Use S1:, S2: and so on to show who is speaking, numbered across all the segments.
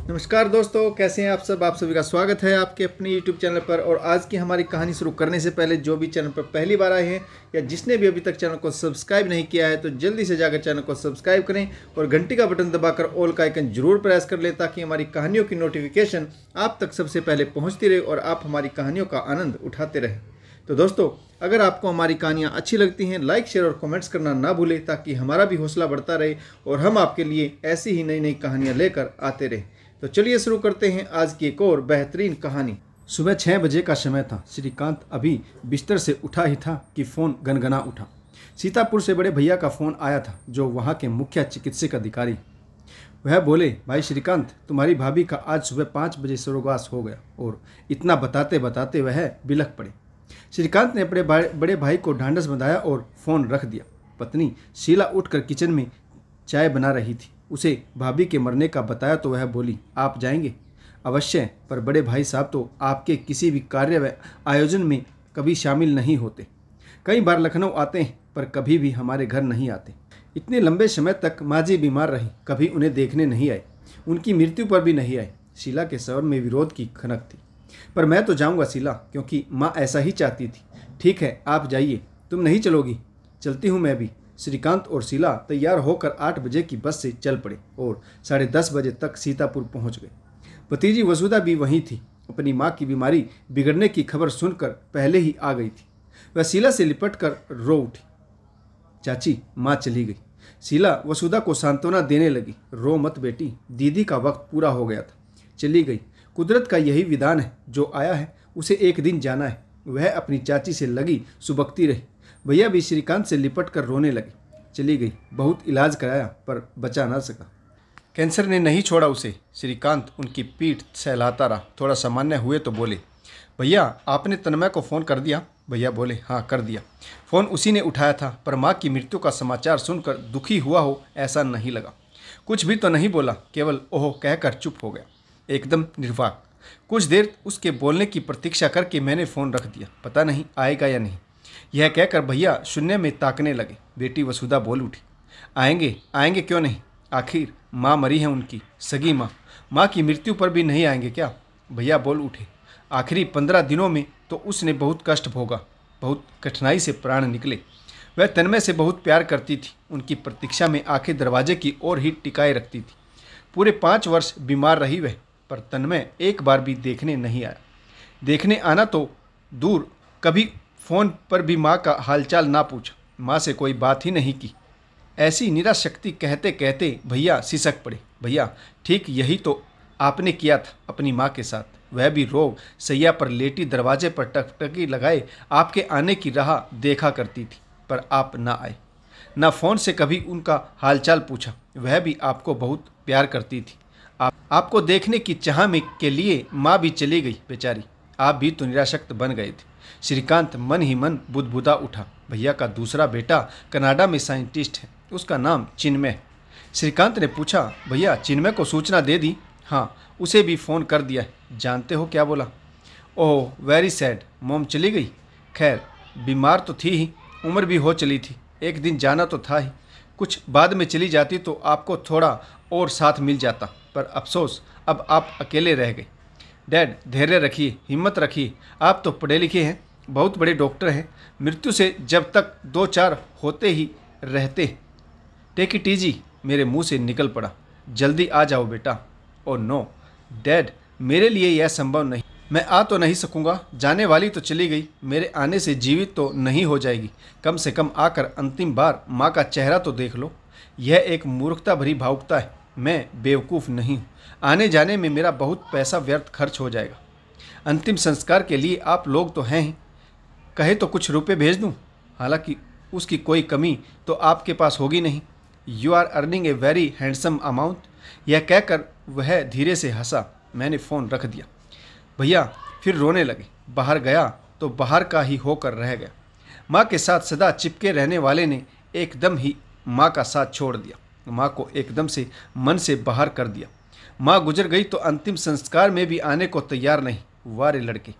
S1: नमस्कार दोस्तों, कैसे हैं आप सब। आप सभी का स्वागत है आपके अपने YouTube चैनल पर। और आज की हमारी कहानी शुरू करने से पहले जो भी चैनल पर पहली बार आए हैं या जिसने भी अभी तक चैनल को सब्सक्राइब नहीं किया है तो जल्दी से जाकर चैनल को सब्सक्राइब करें और घंटी का बटन दबाकर ऑल का आइकन जरूर प्रेस कर लें ताकि हमारी कहानियों की नोटिफिकेशन आप तक सबसे पहले पहुँचती रहे और आप हमारी कहानियों का आनंद उठाते रहें। तो दोस्तों, अगर आपको हमारी कहानियाँ अच्छी लगती हैं, लाइक शेयर और कमेंट्स करना ना भूलें ताकि हमारा भी हौसला बढ़ता रहे और हम आपके लिए ऐसी ही नई नई कहानियाँ लेकर आते रहें। तो चलिए शुरू करते हैं आज की एक और बेहतरीन कहानी। सुबह 6 बजे का समय था। श्रीकांत अभी बिस्तर से उठा ही था कि फ़ोन गनगना उठा। सीतापुर से बड़े भैया का फ़ोन आया था, जो वहाँ के मुख्य चिकित्सक अधिकारी। वह बोले, भाई श्रीकांत, तुम्हारी भाभी का आज सुबह 5 बजे स्वर्गवास हो गया। और इतना बताते बताते वह बिलख पड़े। श्रीकांत ने अपने बड़े भाई को ढांढस बंधाया और फ़ोन रख दिया। पत्नी शीला उठकर किचन में चाय बना रही थी। उसे भाभी के मरने का बताया तो वह बोली, आप जाएंगे? अवश्य, पर बड़े भाई साहब तो आपके किसी भी कार्य व आयोजन में कभी शामिल नहीं होते। कई बार लखनऊ आते हैं पर कभी भी हमारे घर नहीं आते। इतने लंबे समय तक माँ जी बीमार रही, कभी उन्हें देखने नहीं आए। उनकी मृत्यु पर भी नहीं आए। शीला के स्वर में विरोध की खनक थी। पर मैं तो जाऊंगा शीला, क्योंकि माँ ऐसा ही चाहती थी। ठीक है, आप जाइए। तुम नहीं चलोगी? चलती हूँ मैं भी। श्रीकांत और शीला तैयार होकर 8 बजे की बस से चल पड़े और 10:30 बजे तक सीतापुर पहुंच गए। भतीजी वसुधा भी वहीं थी। अपनी माँ की बीमारी बिगड़ने की खबर सुनकर पहले ही आ गई थी। वह शीला से लिपट कर रो उठी। चाची, माँ चली गई। शीला वसुधा को सांत्वना देने लगी। रो मत बेटी, दीदी का वक्त पूरा हो गया था, चली गई। कुदरत का यही विधान है, जो आया है उसे एक दिन जाना है। वह अपनी चाची से लगी सुबकती रही। भैया भी श्रीकांत से लिपट कर रोने लगे। चली गई, बहुत इलाज कराया पर बचा ना सका। कैंसर ने नहीं छोड़ा उसे। श्रीकांत उनकी पीठ सहलाता रहा। थोड़ा सामान्य हुए तो बोले, भैया आपने तन्मय को फ़ोन कर दिया? भैया बोले, हाँ कर दिया। फ़ोन उसी ने उठाया था, पर माँ की मृत्यु का समाचार सुनकर दुखी हुआ हो ऐसा नहीं लगा। कुछ भी तो नहीं बोला, केवल ओह कहकर चुप हो गया, एकदम निर्वाक। कुछ देर उसके बोलने की प्रतीक्षा करके मैंने फ़ोन रख दिया। पता नहीं आएगा या नहीं, यह कहकर भैया शून्य में ताकने लगे। बेटी वसुधा बोल उठी, आएंगे आएंगे क्यों नहीं, आखिर माँ मरी है उनकी, सगी माँ। माँ की मृत्यु पर भी नहीं आएंगे क्या? भैया बोल उठे, आखिरी 15 दिनों में तो उसने बहुत कष्ट भोगा, बहुत कठिनाई से प्राण निकले। वह तन्मय से बहुत प्यार करती थी। उनकी प्रतीक्षा में आंखें दरवाजे की ओर ही टिकाए रखती थी। पूरे 5 वर्ष बीमार रही वह, पर तन्मय एक बार भी देखने नहीं आया। देखने आना तो दूर, कभी फ़ोन पर भी माँ का हालचाल ना पूछा, माँ से कोई बात ही नहीं की। ऐसी निराशक्ति कहते कहते भैया सिसक पड़े। भैया, ठीक यही तो आपने किया था अपनी माँ के साथ। वह भी रोग सैया पर लेटी दरवाजे पर टकटकी लगाए आपके आने की राह देखा करती थी, पर आप ना आए। ना फ़ोन से कभी उनका हालचाल पूछा। वह भी आपको बहुत प्यार करती थी। आपको देखने की चाह में के लिए माँ भी चली गई बेचारी। आप भी तो निराशक्त बन गए थे। श्रीकांत मन ही मन बुदबुदा उठा। भैया का दूसरा बेटा कनाडा में साइंटिस्ट है, उसका नाम चिन्मय है। श्रीकांत ने पूछा, भैया चिन्मय को सूचना दे दी? हाँ, उसे भी फ़ोन कर दिया है। जानते हो क्या बोला? ओह वेरी सैड, मोम चली गई। खैर, बीमार तो थी ही, उम्र भी हो चली थी, एक दिन जाना तो था ही। कुछ बाद में चली जाती तो आपको थोड़ा और साथ मिल जाता, पर अफसोस अब आप अकेले रह गए। डैड, धैर्य रखिए, हिम्मत रखिए। आप तो पढ़े लिखे हैं, बहुत बड़े डॉक्टर हैं। मृत्यु से जब तक 2-4 होते ही रहते। टेक इट इजी, मेरे मुंह से निकल पड़ा। जल्दी आ जाओ बेटा। ओ नो डैड, मेरे लिए यह संभव नहीं। मैं आ तो नहीं सकूंगा, जाने वाली तो चली गई, मेरे आने से जीवित तो नहीं हो जाएगी। कम से कम आकर अंतिम बार माँ का चेहरा तो देख लो। यह एक मूर्खता भरी भावुकता है। मैं बेवकूफ़ नहीं हूँ। आने जाने में मेरा बहुत पैसा व्यर्थ खर्च हो जाएगा। अंतिम संस्कार के लिए आप लोग तो हैं ही, कहे तो कुछ रुपए भेज दूँ। हालांकि उसकी कोई कमी तो आपके पास होगी नहीं। You are earning a very handsome amount. यह कहकर वह धीरे से हंसा। मैंने फ़ोन रख दिया। भैया फिर रोने लगे। बाहर गया तो बाहर का ही होकर रह गया। माँ के साथ सदा चिपके रहने वाले ने एकदम ही माँ का साथ छोड़ दिया। माँ को एकदम से मन से बाहर कर दिया। माँ गुजर गई तो अंतिम संस्कार में भी आने को तैयार नहीं। वारे लड़के,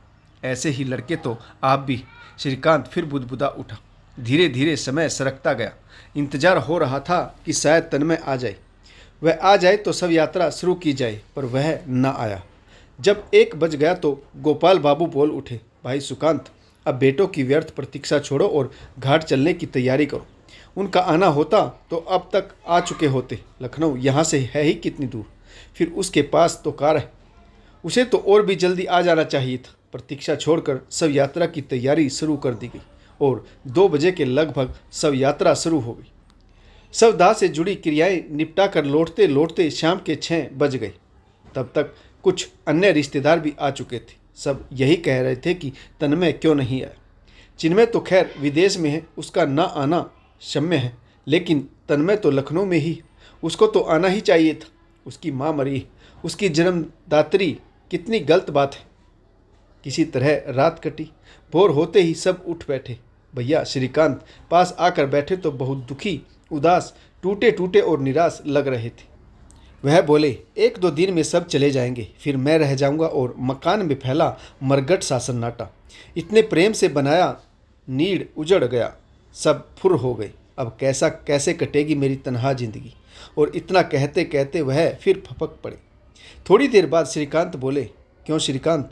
S1: ऐसे ही लड़के तो आप भी। श्रीकांत फिर बुदबुदा उठा। धीरे धीरे समय सरकता गया। इंतजार हो रहा था कि शायद तन्मय आ जाए। वह आ जाए तो सब यात्रा शुरू की जाए, पर वह न आया। जब 1 बज गया तो गोपाल बाबू बोल उठे, भाई सुकांत, अब बेटों की व्यर्थ प्रतीक्षा छोड़ो और घाट चलने की तैयारी करो। उनका आना होता तो अब तक आ चुके होते। लखनऊ यहाँ से है ही कितनी दूर, फिर उसके पास तो कार है, उसे तो और भी जल्दी आ जाना चाहिए था। प्रतीक्षा छोड़कर सब यात्रा की तैयारी शुरू कर दी गई और 2 बजे के लगभग सब यात्रा शुरू हो गई। सब दाह से जुड़ी क्रियाएं निपटा कर लौटते लौटते शाम के 6 बज गए। तब तक कुछ अन्य रिश्तेदार भी आ चुके थे। सब यही कह रहे थे कि तन्मय क्यों नहीं आया। चिन्मय तो खैर विदेश में है, उसका न आना क्षम्य है, लेकिन तन्मय तो लखनऊ में ही, उसको तो आना ही चाहिए था। उसकी माँ मरी, उसकी जन्मदात्री, कितनी गलत बात है। किसी तरह रात कटी। भोर होते ही सब उठ बैठे। भैया श्रीकांत पास आकर बैठे तो बहुत दुखी, उदास, टूटे टूटे और निराश लग रहे थे। वह बोले, 1-2 दिन में सब चले जाएंगे, फिर मैं रह जाऊंगा और मकान में फैला मरगट सा सन्नाटा। इतने प्रेम से बनाया नीड़ उजड़ गया, सब फुर हो गए। अब कैसे कटेगी मेरी तन्हा जिंदगी। और इतना कहते कहते वह फिर फपक पड़े। थोड़ी देर बाद श्रीकांत बोले, क्यों श्रीकांत,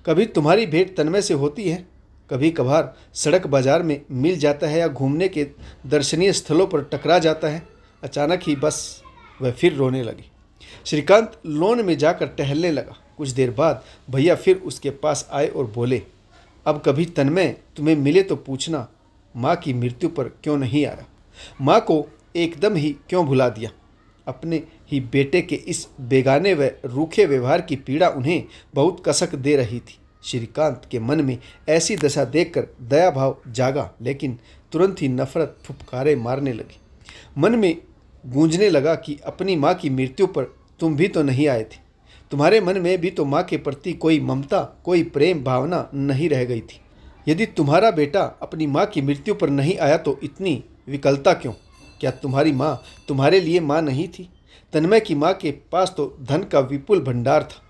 S1: कभी तुम्हारी भेंट तन्मय से होती है? कभी कभार सड़क बाजार में मिल जाता है या घूमने के दर्शनीय स्थलों पर टकरा जाता है? अचानक ही बस वह फिर रोने लगी। श्रीकांत लॉन में जाकर टहलने लगा। कुछ देर बाद भैया फिर उसके पास आए और बोले, अब कभी तन्मय तुम्हें मिले तो पूछना, माँ की मृत्यु पर क्यों नहीं आया? माँ को एकदम ही क्यों भुला दिया? अपने ही बेटे के इस बेगाने व रूखे व्यवहार की पीड़ा उन्हें बहुत कसक दे रही थी। श्रीकांत के मन में ऐसी दशा देखकर दया भाव जागा, लेकिन तुरंत ही नफरत फुफकारे मारने लगी। मन में गूंजने लगा कि अपनी माँ की मृत्यु पर तुम भी तो नहीं आए थे। तुम्हारे मन में भी तो माँ के प्रति कोई ममता, कोई प्रेम भावना नहीं रह गई थी। यदि तुम्हारा बेटा अपनी माँ की मृत्यु पर नहीं आया तो इतनी विकलता क्यों? क्या तुम्हारी माँ तुम्हारे लिए माँ नहीं थी? तन्मय की माँ के पास तो धन का विपुल भंडार था।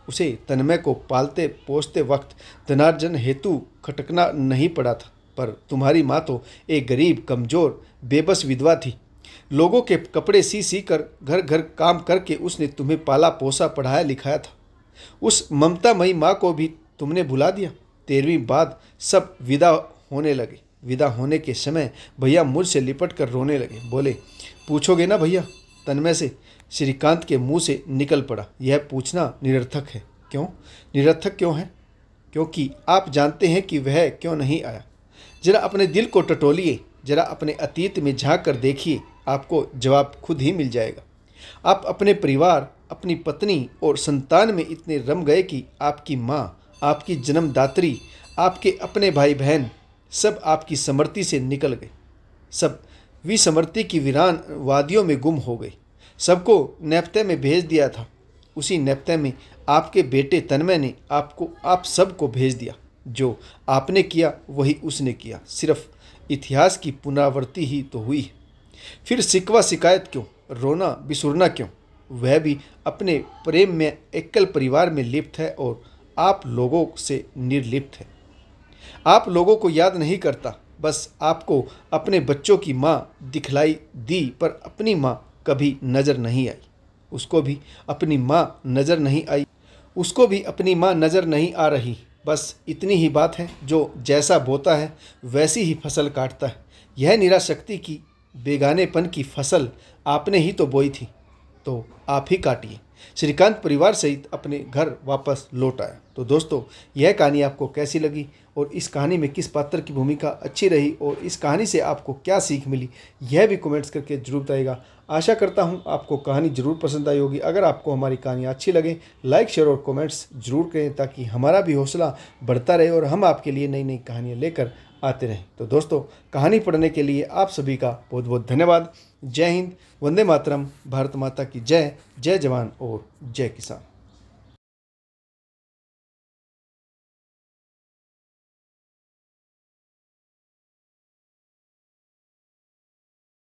S1: उसे तन्मय को पालते पोसते वक्त धनार्जन हेतु खटकना नहीं पड़ा था। पर तुम्हारी माँ तो एक गरीब, कमज़ोर, बेबस विधवा थी। लोगों के कपड़े सी कर घर घर काम करके उसने तुम्हें पाला पोसा पढ़ाया लिखाया था। उस ममतामयी माँ को भी तुमने भुला दिया। 13वीं बाद सब विदा होने लगे। विदा होने के समय भैया मुझसे लिपट कर रोने लगे। बोले, पूछोगे ना भैया तन्मय से? श्रीकांत के मुंह से निकल पड़ा, यह पूछना निरर्थक है। क्यों निरर्थक क्यों है? क्योंकि आप जानते हैं कि वह क्यों नहीं आया। जरा अपने दिल को टटोलिए, जरा अपने अतीत में झांक कर देखिए, आपको जवाब खुद ही मिल जाएगा। आप अपने परिवार, अपनी पत्नी और संतान में इतने रम गए कि आपकी माँ, आपकी जन्मदात्री, आपके अपने भाई बहन सब आपकी समृद्धि से निकल गए। सब विसमृद्धि की वीरान वादियों में गुम हो गए। सबको नेपथ्य में भेज दिया था। उसी नेपथ्य में आपके बेटे तन्मय ने आप सबको भेज दिया। जो आपने किया वही उसने किया। सिर्फ इतिहास की पुनरावृत्ति ही तो हुई है। फिर शिकवा शिकायत क्यों? रोना बिसुरना क्यों? वह भी अपने प्रेम में एकल परिवार में लिप्त है और आप लोगों से निर्लिप्त है। आप लोगों को याद नहीं करता। बस आपको अपने बच्चों की माँ दिखलाई दी, पर अपनी माँ कभी नज़र नहीं आई। उसको भी अपनी माँ नज़र नहीं आई। उसको भी अपनी माँ नज़र नहीं आ रही। बस इतनी ही बात है। जो जैसा बोता है वैसी ही फसल काटता है। यह निराशक्ति की, बेगानेपन की फसल आपने ही तो बोई थी, तो आप ही काटिए। श्रीकांत परिवार सहित अपने घर वापस लौट आया। तो दोस्तों, यह कहानी आपको कैसी लगी और इस कहानी में किस पात्र की भूमिका अच्छी रही और इस कहानी से आपको क्या सीख मिली, यह भी कमेंट्स करके जरूर बताइएगा। आशा करता हूं आपको कहानी जरूर पसंद आई होगी। अगर आपको हमारी कहानी अच्छी लगे, लाइक, शेयर और कमेंट्स जरूर करें, ताकि हमारा भी हौसला बढ़ता रहे और हम आपके लिए नई नई कहानियाँ लेकर आते रहें। तो दोस्तों, कहानी पढ़ने के लिए आप सभी का बहुत बहुत धन्यवाद। जय हिंद, वंदे मातरम, भारत माता की जय। जय जवान और जय किसान।